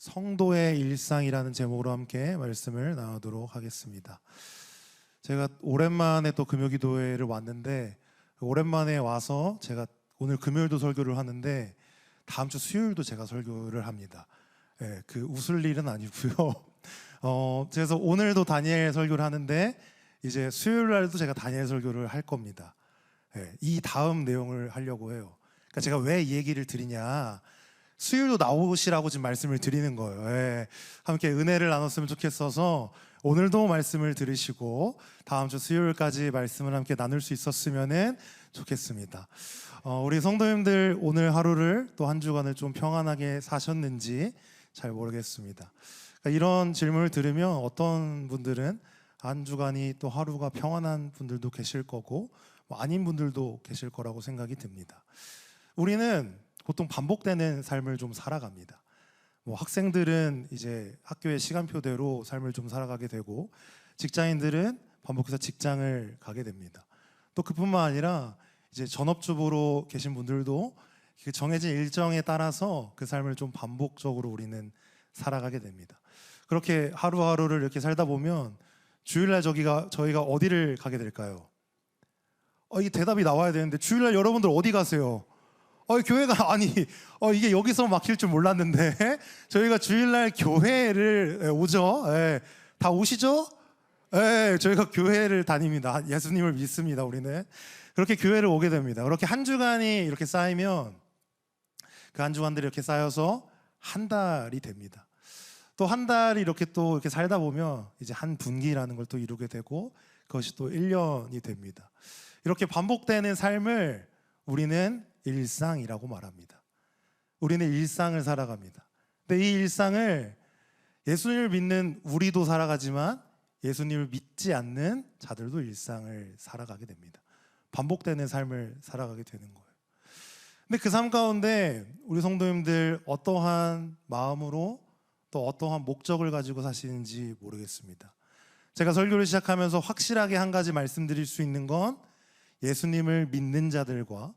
성도의 일상이라는 제목으로 함께 말씀을 나누도록 하겠습니다. 제가 오랜만에 또 금요기도회를 왔는데, 오랜만에 와서 제가 오늘 금요일도 설교를 하는데 다음 주 수요일도 제가 설교를 합니다. 그 웃을 일은 아니고요. 그래서 오늘도 다니엘 설교를 하는데 이제 수요일 날도 제가 다니엘 설교를 할 겁니다. 이 다음 내용을 하려고 해요. 그러니까 제가 왜 이 얘기를 드리냐, 수요일도 나오시라고 지금 말씀을 드리는 거예요. 함께 은혜를 나눴으면 좋겠어서 오늘도 말씀을 들으시고 다음 주 수요일까지 말씀을 함께 나눌 수 있었으면 좋겠습니다. 우리 성도님들 오늘 하루를 또 한 주간을 좀 평안하게 사셨는지 잘 모르겠습니다. 그러니까 이런 질문을 들으면 어떤 분들은 한 주간이 또 하루가 평안한 분들도 계실 거고 아닌 분들도 계실 거라고 생각이 듭니다. 우리는 보통 반복되는 삶을 좀 살아갑니다. 학생들은 이제 학교의 시간표대로 삶을 좀 살아가게 되고, 직장인들은 반복해서 직장을 가게 됩니다. 또 그뿐만 아니라 이제 전업주부로 계신 분들도 정해진 일정에 따라서 그 삶을 좀 반복적으로 우리는 살아가게 됩니다. 그렇게 하루하루를 이렇게 살다 보면 주일날 저희가 어디를 가게 될까요? 이 대답이 나와야 되는데 주일날 여러분들 어디 가세요? 교회가 이게 여기서 막힐 줄 몰랐는데 저희가 주일날 교회를 오죠. 다 오시죠? 저희가 교회를 다닙니다. 예수님을 믿습니다. 우리는 그렇게 교회를 오게 됩니다. 그렇게 한 주간이 이렇게 쌓이면 그 한 주간들이 이렇게 쌓여서 한 달이 됩니다. 또 한 달이 이렇게 살다 보면 이제 한 분기라는 걸 또 이루게 되고, 그것이 또 1년이 됩니다. 이렇게 반복되는 삶을 우리는 일상이라고 말합니다. 우리는 일상을 살아갑니다. 근데 이 일상을 예수님을 믿는 우리도 살아가지만 예수님을 믿지 않는 자들도 일상을 살아가게 됩니다. 반복되는 삶을 살아가게 되는 거예요. 근데 그 삶 가운데 우리 성도님들 어떠한 마음으로 또 어떠한 목적을 가지고 사시는지 모르겠습니다. 제가 설교를 시작하면서 확실하게 한 가지 말씀드릴 수 있는 건, 예수님을 믿는 자들과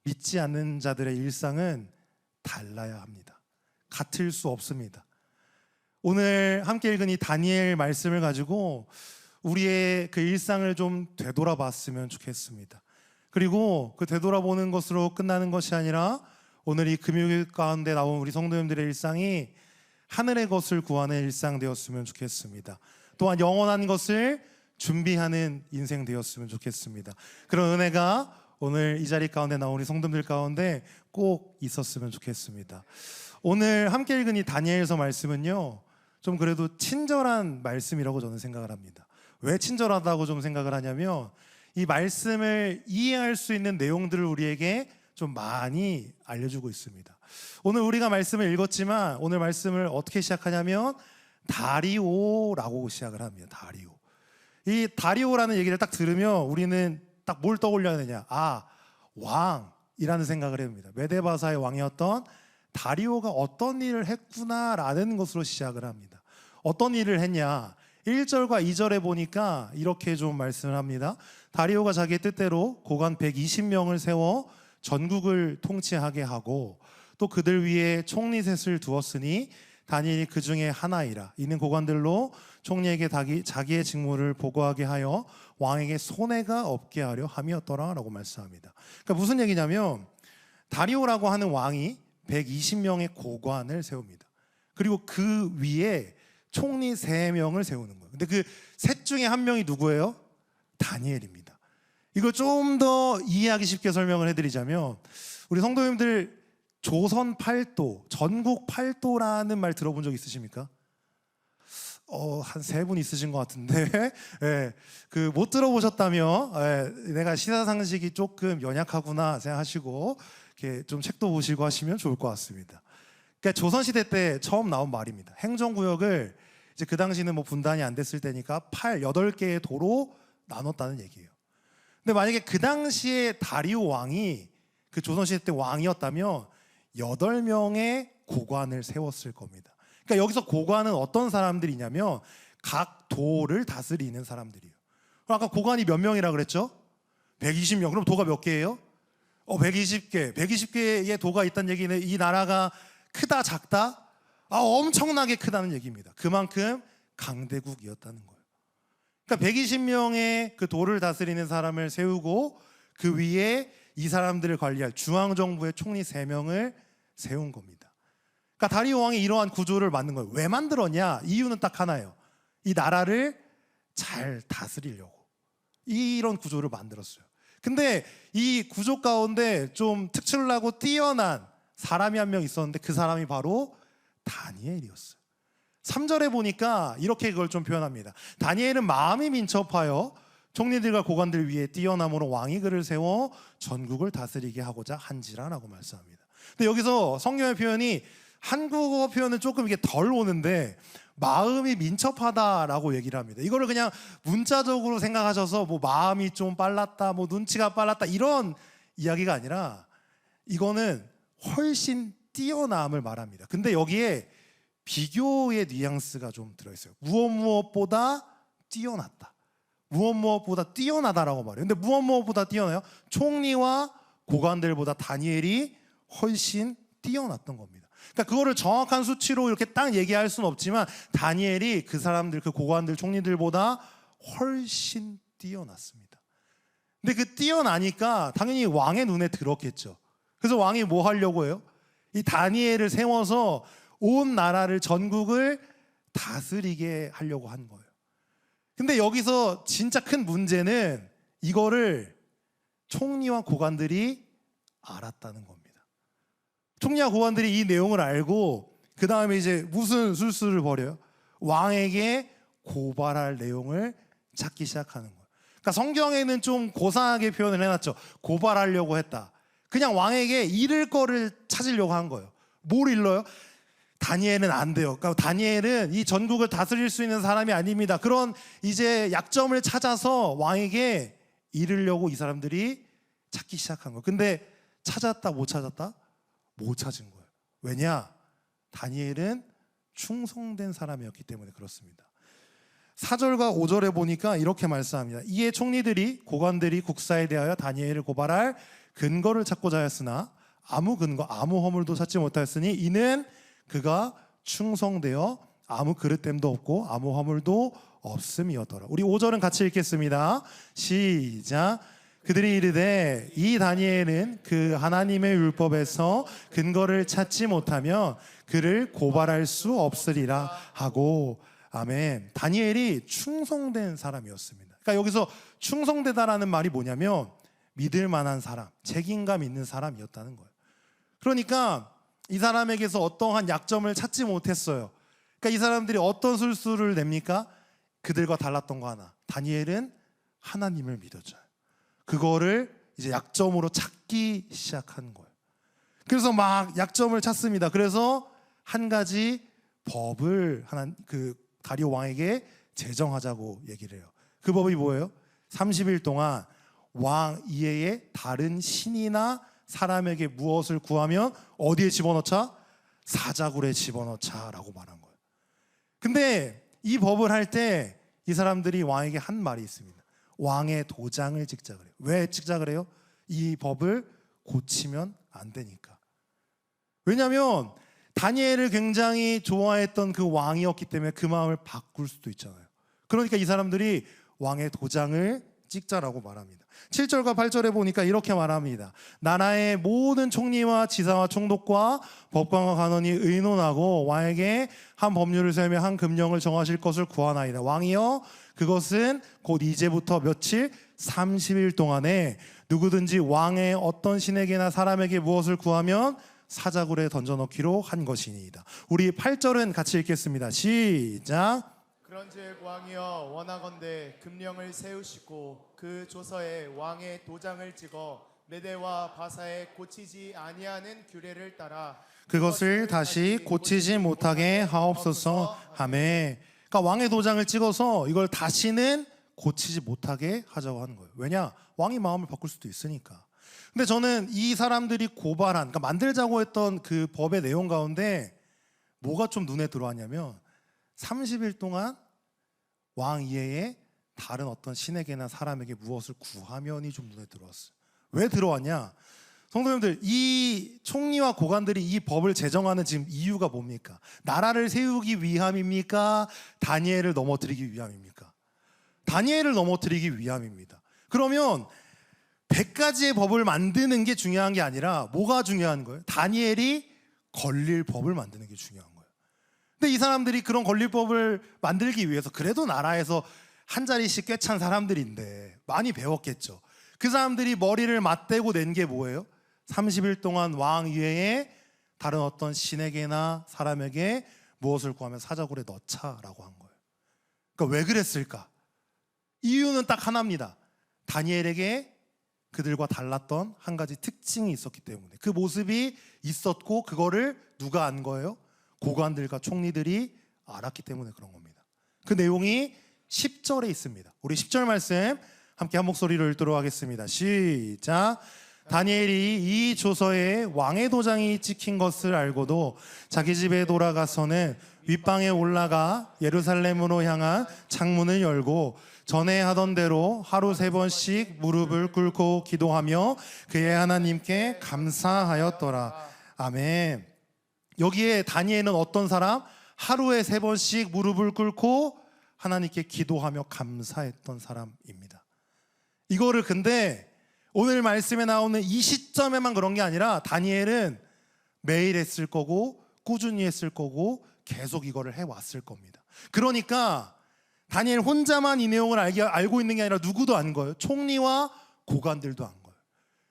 믿지 않는 자들의 일상은 달라야 합니다. 같을 수 없습니다. 오늘 함께 읽은 이 다니엘 말씀을 가지고 우리의 그 일상을 좀 되돌아봤으면 좋겠습니다. 그리고 그 되돌아보는 것으로 끝나는 것이 아니라 오늘 이 금요일 가운데 나온 우리 성도님들의 일상이 하늘의 것을 구하는 일상 되었으면 좋겠습니다. 또한 영원한 것을 준비하는 인생 되었으면 좋겠습니다. 그런 은혜가 오늘 이 자리 가운데 나온 우리 성도들 가운데 꼭 있었으면 좋겠습니다. 오늘 함께 읽은 이 다니엘서 말씀은요, 좀 그래도 친절한 말씀이라고 저는 생각을 합니다. 왜 친절하다고 좀 생각을 하냐면, 이 말씀을 이해할 수 있는 내용들을 우리에게 좀 많이 알려주고 있습니다. 오늘 우리가 말씀을 읽었지만 오늘 말씀을 어떻게 시작하냐면 다리오라고 시작을 합니다. 다리오. 이 다리오라는 얘기를 딱 들으면 우리는 딱 뭘 떠올려야 되냐? 왕이라는 생각을 해봅니다. 메데바사의 왕이었던 다리오가 어떤 일을 했구나라는 것으로 시작을 합니다. 어떤 일을 했냐? 1절과 2절에 보니까 이렇게 좀 말씀을 합니다. 다리오가 자기의 뜻대로 고관 120명을 세워 전국을 통치하게 하고, 또 그들 위에 총리셋을 두었으니 다니엘이 그 중에 하나이라. 이는 고관들로 총리에게 자기의 직무를 보고하게 하여 왕에게 손해가 없게 하려 함이었더라 라고 말씀합니다. 그러니까 무슨 얘기냐면, 다리오라고 하는 왕이 120명의 고관을 세웁니다. 그리고 그 위에 총리 3명을 세우는 거예요. 근데 그 셋 중에 한 명이 누구예요? 다니엘입니다. 이걸 좀 더 이해하기 쉽게 설명을 해드리자면, 우리 성도님들 조선 8도, 전국 8도라는 말 들어본 적 있으십니까? 한 3분 있으신 것 같은데 못 들어보셨다면 내가 시사상식이 조금 연약하구나 생각하시고 이렇게 좀 책도 보시고 하시면 좋을 것 같습니다. 그러니까 조선시대 때 처음 나온 말입니다. 행정구역을 이제 그 당시는 분단이 안 됐을 때니까 8개의 도로 나눴다는 얘기예요. 근데 만약에 그 당시에 다리오 왕이 그 조선시대 때 왕이었다면 8명의 고관을 세웠을 겁니다. 그러니까 여기서 고관은 어떤 사람들이냐면 각 도를 다스리는 사람들이에요. 아까 고관이 몇 명이라 그랬죠? 120명. 그럼 도가 몇 개예요? 120개. 120개의 도가 있다는 얘기는 이 나라가 크다 작다? 엄청나게 크다는 얘기입니다. 그만큼 강대국이었다는 거예요. 그러니까 120명의 그 도를 다스리는 사람을 세우고 그 위에 이 사람들을 관리할 중앙정부의 총리 3명을 세운 겁니다. 그러니까 다리오 왕이 이러한 구조를 만든 거예요. 왜 만들었냐? 이유는 딱 하나예요. 이 나라를 잘 다스리려고 이런 구조를 만들었어요. 근데 이 구조 가운데 좀 특출나고 뛰어난 사람이 한 명 있었는데 그 사람이 바로 다니엘이었어요. 3절에 보니까 이렇게 그걸 좀 표현합니다. 다니엘은 마음이 민첩하여 총리들과 고관들 위에 뛰어남으로 왕이 그를 세워 전국을 다스리게 하고자 한지라라고 말씀합니다. 근데 여기서 성경의 표현이 한국어 표현은 조금 이게 덜 오는데 마음이 민첩하다라고 얘기를 합니다. 이거를 그냥 문자적으로 생각하셔서 뭐 마음이 좀 빨랐다, 뭐 눈치가 빨랐다 이런 이야기가 아니라 이거는 훨씬 뛰어남을 말합니다. 근데 여기에 비교의 뉘앙스가 좀 들어있어요. 무엇보다 뛰어났다. 무엇보다 뛰어나다라고 말해요. 근데 무엇보다 뛰어나요? 총리와 고관들보다 다니엘이 훨씬 뛰어났던 겁니다. 그러니까 그거를 정확한 수치로 이렇게 딱 얘기할 수는 없지만 다니엘이 그 사람들, 그 고관들, 총리들보다 훨씬 뛰어났습니다. 근데 그 뛰어나니까 당연히 왕의 눈에 들었겠죠. 그래서 왕이 뭐 하려고 해요? 이 다니엘을 세워서 온 나라를, 전국을 다스리게 하려고 한 거예요. 근데 여기서 진짜 큰 문제는 이거를 총리와 고관들이 알았다는 겁니다. 총리와 고관들이 이 내용을 알고 그 다음에 이제 무슨 술수를 벌여요? 왕에게 고발할 내용을 찾기 시작하는 거예요. 그러니까 성경에는 좀 고상하게 표현을 해놨죠. 고발하려고 했다. 그냥 왕에게 잃을 거를 찾으려고 한 거예요. 뭘 잃어요? 다니엘은 안 돼요. 그러니까 다니엘은 이 전국을 다스릴 수 있는 사람이 아닙니다. 그런 이제 약점을 찾아서 왕에게 잃으려고 이 사람들이 찾기 시작한 거예요. 근데 찾았다, 못 찾았다? 못 찾은 거예요. 왜냐? 다니엘은 충성된 사람이었기 때문에 그렇습니다. 4절과 5절에 보니까 이렇게 말씀합니다. 이에 총리들이, 고관들이 국사에 대하여 다니엘을 고발할 근거를 찾고자 하였으나 아무 근거, 아무 허물도 찾지 못하였으니 이는 그가 충성되어 아무 그릇됨도 없고 아무 허물도 없음이었더라. 우리 5절은 같이 읽겠습니다. 시작. 그들이 이르되 이 다니엘은 그 하나님의 율법에서 근거를 찾지 못하면 그를 고발할 수 없으리라 하고. 아멘. 다니엘이 충성된 사람이었습니다. 그러니까 여기서 충성되다라는 말이 뭐냐면 믿을 만한 사람, 책임감 있는 사람이었다는 거예요. 그러니까 이 사람에게서 어떠한 약점을 찾지 못했어요. 그러니까 이 사람들이 어떤 술수를 냅니까? 그들과 달랐던 거 하나. 다니엘은 하나님을 믿었죠. 그거를 이제 약점으로 찾기 시작한 거예요. 그래서 막 약점을 찾습니다. 그래서 한 가지 법을 그 다리오 왕에게 제정하자고 얘기를 해요. 그 법이 뭐예요? 30일 동안 왕 이외에 다른 신이나 사람에게 무엇을 구하면 어디에 집어넣자? 사자굴에 집어넣자라고 말한 거예요. 근데 이 법을 할 때 이 사람들이 왕에게 한 말이 있습니다. 왕의 도장을 찍자 그래요. 왜 찍자 그래요? 이 법을 고치면 안 되니까. 왜냐하면 다니엘을 굉장히 좋아했던 그 왕이었기 때문에 그 마음을 바꿀 수도 있잖아요. 그러니까 이 사람들이 왕의 도장을 찍자라고 말합니다. 7절과 8절에 보니까 이렇게 말합니다. 나라의 모든 총리와 지사와 총독과 법관과 간원이 의논하고 왕에게 한 법률을 세우며 한 금령을 정하실 것을 구하나이다. 왕이여, 그것은 곧 이제부터 며칠 30일 동안에 누구든지 왕의 어떤 신에게나 사람에게 무엇을 구하면 사자굴에 던져넣기로 한 것이니이다. 우리 8절은 같이 읽겠습니다. 시작. 그런즉 왕이여, 원하건대 금령을 세우시고 그 조서에 왕의 도장을 찍어 메대와 바사에 고치지 아니하는 규례를 따라 그것을 다시 고치지 못하게 하옵소서 하매. 그러니까 왕의 도장을 찍어서 이걸 다시는 고치지 못하게 하자고 하는 거예요. 왜냐? 왕이 마음을 바꿀 수도 있으니까. 근데 저는 이 사람들이 고발한, 그러니까 만들자고 했던 그 법의 내용 가운데 뭐가 좀 눈에 들어왔냐면 30일 동안 왕 이외에 다른 어떤 신에게나 사람에게 무엇을 구하면이 좀 눈에 들어왔어요. 왜 들어왔냐? 성도님들, 이 총리와 고관들이 이 법을 제정하는 지금 이유가 뭡니까? 나라를 세우기 위함입니까? 다니엘을 넘어뜨리기 위함입니까? 다니엘을 넘어뜨리기 위함입니다. 그러면 100가지의 법을 만드는 게 중요한 게 아니라 뭐가 중요한 거예요? 다니엘이 걸릴 법을 만드는 게 중요한 거예요. 근데 이 사람들이 그런 걸릴 법을 만들기 위해서 그래도 나라에서 한 자리씩 꿰찬 사람들인데 많이 배웠겠죠. 그 사람들이 머리를 맞대고 낸 게 뭐예요? 30일 동안 왕 위에 다른 어떤 신에게나 사람에게 무엇을 구하면 사자굴에 넣자라고 한 거예요. 그러니까 왜 그랬을까? 이유는 딱 하나입니다. 다니엘에게 그들과 달랐던 한 가지 특징이 있었기 때문에, 그 모습이 있었고 그거를 누가 안 거예요? 고관들과 총리들이 알았기 때문에 그런 겁니다. 그 내용이 10절에 있습니다. 우리 10절 말씀 함께 한 목소리로 읽도록 하겠습니다. 시작. 다니엘이 이 조서에 왕의 도장이 찍힌 것을 알고도 자기 집에 돌아가서는 윗방에 올라가 예루살렘으로 향한 창문을 열고 전에 하던 대로 하루 3번씩 무릎을 꿇고 기도하며 그의 하나님께 감사하였더라. 아멘. 여기에 다니엘은 어떤 사람? 하루에 3번씩 무릎을 꿇고 하나님께 기도하며 감사했던 사람입니다. 이거를 근데 오늘 말씀에 나오는 이 시점에만 그런 게 아니라 다니엘은 매일 했을 거고 꾸준히 했을 거고 계속 이거를 해왔을 겁니다. 그러니까 다니엘 혼자만 이 내용을 알고 있는 게 아니라 누구도 안 거예요. 총리와 고관들도 안 거예요.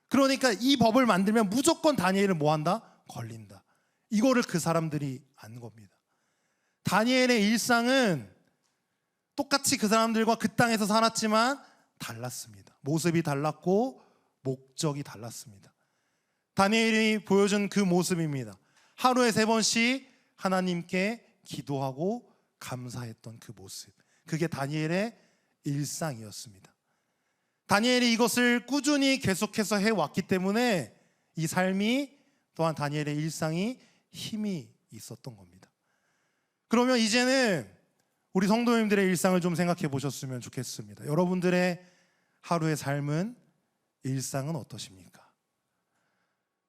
그러니까 이 법을 만들면 무조건 다니엘은 뭐 한다? 걸린다. 이거를 그 사람들이 안 겁니다. 다니엘의 일상은 똑같이 그 사람들과 그 땅에서 살았지만 달랐습니다. 모습이 달랐고 목적이 달랐습니다. 다니엘이 보여준 그 모습입니다. 하루에 3번씩 하나님께 기도하고 감사했던 그 모습, 그게 다니엘의 일상이었습니다. 다니엘이 이것을 꾸준히 계속해서 해왔기 때문에 이 삶이 또한 다니엘의 일상이 힘이 있었던 겁니다. 그러면 이제는 우리 성도님들의 일상을 좀 생각해 보셨으면 좋겠습니다. 여러분들의 하루의 삶은, 일상은 어떠십니까?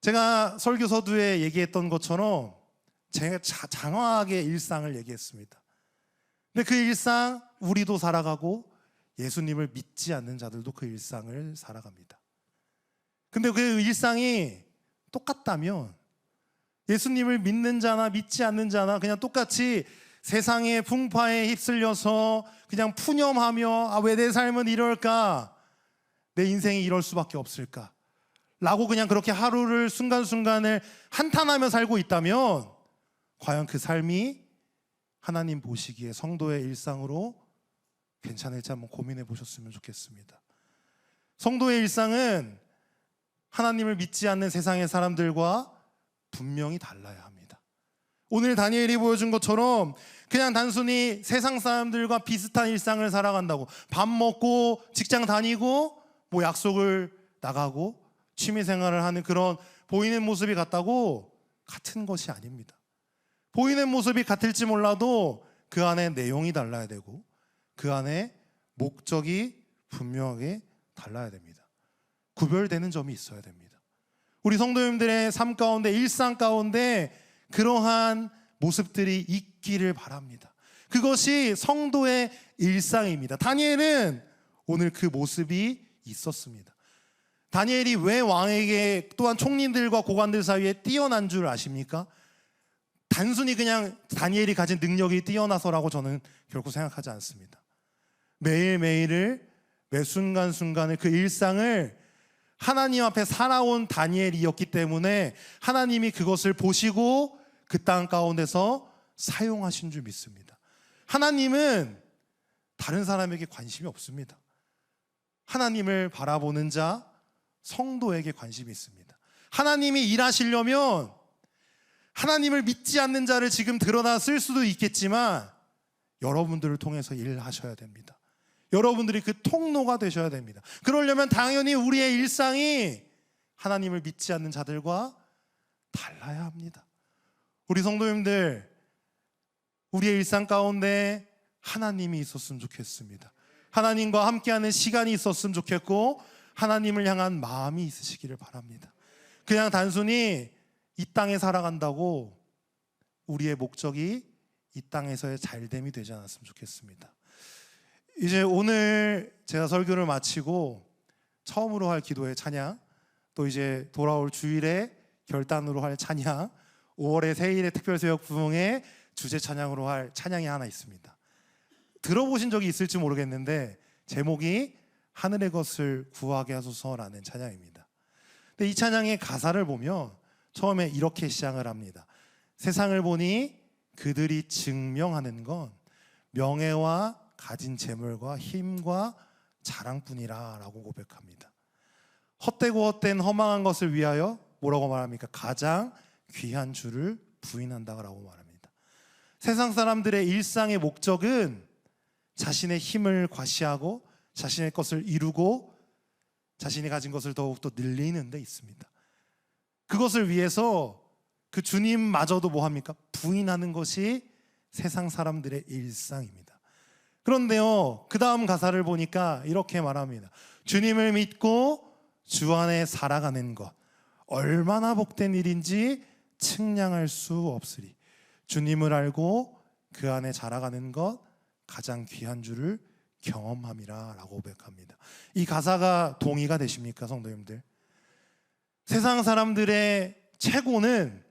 제가 설교 서두에 얘기했던 것처럼 제가 장황하게 일상을 얘기했습니다. 근데 그 일상 우리도 살아가고 예수님을 믿지 않는 자들도 그 일상을 살아갑니다. 근데 그 일상이 똑같다면 예수님을 믿는 자나 믿지 않는 자나 그냥 똑같이 세상의 풍파에 휩쓸려서 그냥 푸념하며 왜 내 삶은 이럴까? 내 인생이 이럴 수밖에 없을까? 라고 그냥 그렇게 하루를 순간순간을 한탄하며 살고 있다면 과연 그 삶이 하나님 보시기에 성도의 일상으로 괜찮을지 한번 고민해 보셨으면 좋겠습니다. 성도의 일상은 하나님을 믿지 않는 세상의 사람들과 분명히 달라야 합니다. 오늘 다니엘이 보여준 것처럼 그냥 단순히 세상 사람들과 비슷한 일상을 살아간다고, 밥 먹고 직장 다니고 뭐 약속을 나가고 취미생활을 하는 그런 보이는 모습이 같다고 같은 것이 아닙니다. 보이는 모습이 같을지 몰라도 그 안에 내용이 달라야 되고 그 안에 목적이 분명하게 달라야 됩니다. 구별되는 점이 있어야 됩니다. 우리 성도님들의 삶 가운데, 일상 가운데 그러한 모습들이 있기를 바랍니다. 그것이 성도의 일상입니다. 다니엘은 오늘 그 모습이 있었습니다. 다니엘이 왜 왕에게 또한 총리들과 고관들 사이에 뛰어난 줄 아십니까? 단순히 그냥 다니엘이 가진 능력이 뛰어나서라고 저는 결코 생각하지 않습니다. 매일매일을, 매 순간순간을, 그 일상을 하나님 앞에 살아온 다니엘이었기 때문에 하나님이 그것을 보시고 그 땅 가운데서 사용하신 줄 믿습니다. 하나님은 다른 사람에게 관심이 없습니다. 하나님을 바라보는 자, 성도에게 관심이 있습니다. 하나님이 일하시려면 하나님을 믿지 않는 자를 지금 드러나 쓸 수도 있겠지만 여러분들을 통해서 일하셔야 됩니다. 여러분들이 그 통로가 되셔야 됩니다. 그러려면 당연히 우리의 일상이 하나님을 믿지 않는 자들과 달라야 합니다. 우리 성도님들, 우리의 일상 가운데 하나님이 있었으면 좋겠습니다. 하나님과 함께하는 시간이 있었으면 좋겠고 하나님을 향한 마음이 있으시기를 바랍니다. 그냥 단순히 이 땅에 살아간다고 우리의 목적이 이 땅에서의 잘됨이 되지 않았으면 좋겠습니다. 이제 오늘 제가 설교를 마치고 처음으로 할 기도의 찬양, 또 이제 돌아올 주일에 결단으로 할 찬양, 5월의 새일의 특별새벽 부흥의 주제 찬양으로 할 찬양이 하나 있습니다. 들어보신 적이 있을지 모르겠는데 제목이 하늘의 것을 구하게 하소서라는 찬양입니다. 근데 이 찬양의 가사를 보면 처음에 이렇게 시작을 합니다. 세상을 보니 그들이 증명하는 건 명예와 가진 재물과 힘과 자랑뿐이라 라고 고백합니다. 헛되고 헛된 허망한 것을 위하여 뭐라고 말합니까? 가장 귀한 주를 부인한다라고 말합니다. 세상 사람들의 일상의 목적은 자신의 힘을 과시하고 자신의 것을 이루고 자신이 가진 것을 더욱더 늘리는 데 있습니다. 그것을 위해서 그 주님마저도 뭐합니까? 부인하는 것이 세상 사람들의 일상입니다. 그런데요, 그 다음 가사를 보니까 이렇게 말합니다. 주님을 믿고 주 안에 살아가는 것 얼마나 복된 일인지 측량할 수 없으리. 주님을 알고 그 안에 자라가는 것 가장 귀한 줄을 경험함이라 라고 고백합니다. 이 가사가 동의가 되십니까, 성도님들? 세상 사람들의 최고는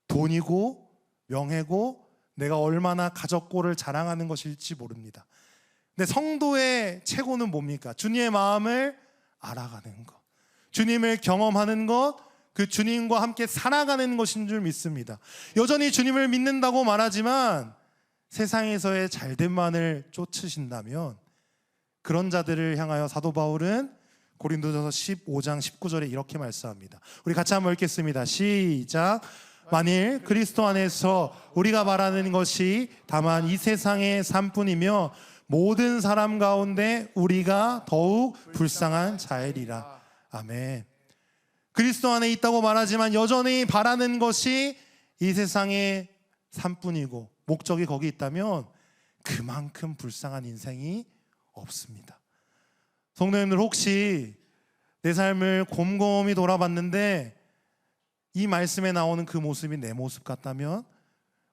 돈이고 명예고 내가 얼마나 가졌고를 자랑하는 것일지 모릅니다. 근데 성도의 최고는 뭡니까? 주님의 마음을 알아가는 것, 주님을 경험하는 것, 그 주님과 함께 살아가는 것인 줄 믿습니다. 여전히 주님을 믿는다고 말하지만 세상에서의 잘됨만을 쫓으신다면 그런 자들을 향하여 사도 바울은 고린도전서 15장 19절에 이렇게 말씀합니다. 우리 같이 한번 읽겠습니다. 시작. 만일 그리스도 안에서 우리가 말하는 것이 다만 이 세상의 삶뿐이며 모든 사람 가운데 우리가 더욱 불쌍한 자일이라. 아멘. 그리스도 안에 있다고 말하지만 여전히 바라는 것이 이 세상의 삶뿐이고 목적이 거기 있다면 그만큼 불쌍한 인생이 없습니다. 성도님들, 혹시 내 삶을 곰곰이 돌아봤는데 이 말씀에 나오는 그 모습이 내 모습 같다면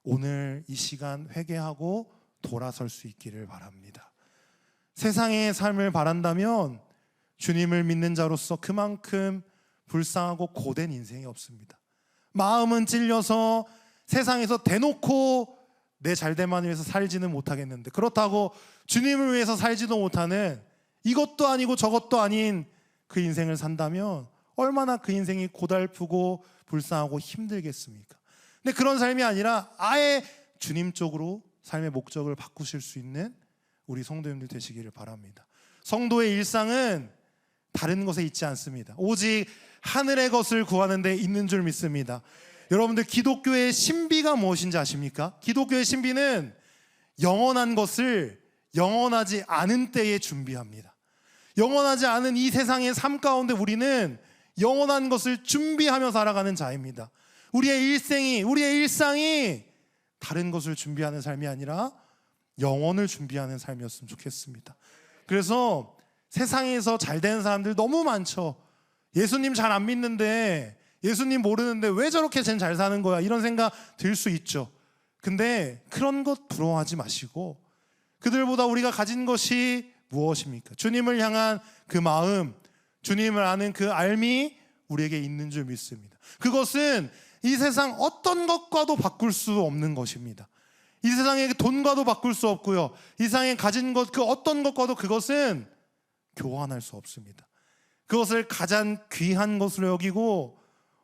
오늘 이 시간 회개하고 돌아설 수 있기를 바랍니다. 세상의 삶을 바란다면 주님을 믿는 자로서 그만큼 불쌍하고 고된 인생이 없습니다. 마음은 찔려서 세상에서 대놓고 내 잘됨만을 위해서 살지는 못하겠는데 그렇다고 주님을 위해서 살지도 못하는 이것도 아니고 저것도 아닌 그 인생을 산다면 얼마나 그 인생이 고달프고 불쌍하고 힘들겠습니까? 근데 그런 삶이 아니라 아예 주님 쪽으로 삶의 목적을 바꾸실 수 있는 우리 성도님들 되시기를 바랍니다. 성도의 일상은 다른 것에 있지 않습니다. 오직 하늘의 것을 구하는 데 있는 줄 믿습니다. 여러분들, 기독교의 신비가 무엇인지 아십니까? 기독교의 신비는 영원한 것을 영원하지 않은 때에 준비합니다. 영원하지 않은 이 세상의 삶 가운데 우리는 영원한 것을 준비하며 살아가는 자입니다. 우리의 일상이 다른 것을 준비하는 삶이 아니라 영원을 준비하는 삶이었으면 좋겠습니다. 그래서 세상에서 잘 되는 사람들 너무 많죠. 예수님 잘 안 믿는데, 예수님 모르는데 왜 저렇게 쟨 잘 사는 거야, 이런 생각 들 수 있죠. 근데 그런 것 부러워하지 마시고 그들보다 우리가 가진 것이 무엇입니까? 주님을 향한 그 마음, 주님을 아는 그 알미 우리에게 있는 줄 믿습니다. 그것은 이 세상 어떤 것과도 바꿀 수 없는 것입니다. 이 세상의 돈과도 바꿀 수 없고요, 이 세상에 가진 것 그 어떤 것과도 그것은 교환할 수 없습니다. 그것을 가장 귀한 것으로 여기고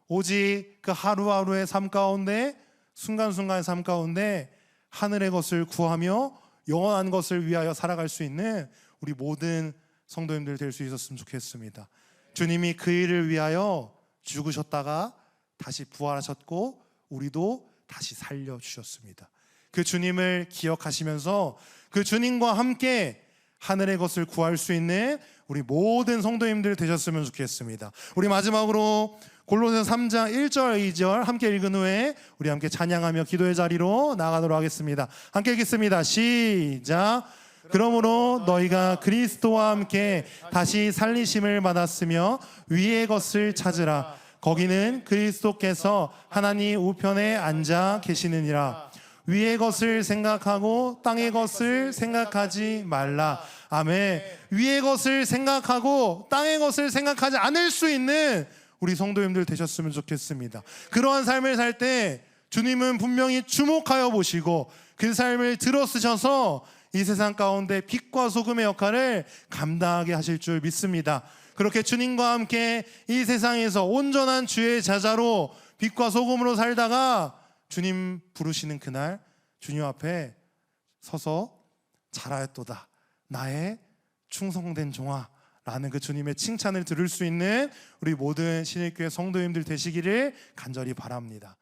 오직 그 하루하루의 삶 가운데, 순간순간의 삶 가운데 하늘의 것을 구하며 영원한 것을 위하여 살아갈 수 있는 우리 모든 성도님들 될 수 있었으면 좋겠습니다. 주님이 그 일을 위하여 죽으셨다가 다시 부활하셨고 우리도 다시 살려주셨습니다. 그 주님을 기억하시면서 그 주님과 함께 하늘의 것을 구할 수 있는 우리 모든 성도님들 되셨으면 좋겠습니다. 우리 마지막으로 골로새서 3장 1절 2절 함께 읽은 후에 우리 함께 찬양하며 기도의 자리로 나가도록 하겠습니다. 함께 읽겠습니다. 시작. 그러므로 너희가 그리스도와 함께 다시 살리심을 받았으며 위의 것을 찾으라. 거기는 그리스도께서 하나님 우편에 앉아 계시느니라. 위의 것을 생각하고 땅의 것을 생각하지 말라. 아멘. 위의 것을 생각하고 땅의 것을 생각하지 않을 수 있는 우리 성도님들 되셨으면 좋겠습니다. 그러한 삶을 살 때 주님은 분명히 주목하여 보시고 그 삶을 들어쓰셔서 이 세상 가운데 빛과 소금의 역할을 감당하게 하실 줄 믿습니다. 그렇게 주님과 함께 이 세상에서 온전한 주의 제자로 빛과 소금으로 살다가 주님 부르시는 그날 주님 앞에 서서 잘하였도다 나의 충성된 종아 라는 그 주님의 칭찬을 들을 수 있는 우리 모든 신일교회 성도님들 되시기를 간절히 바랍니다.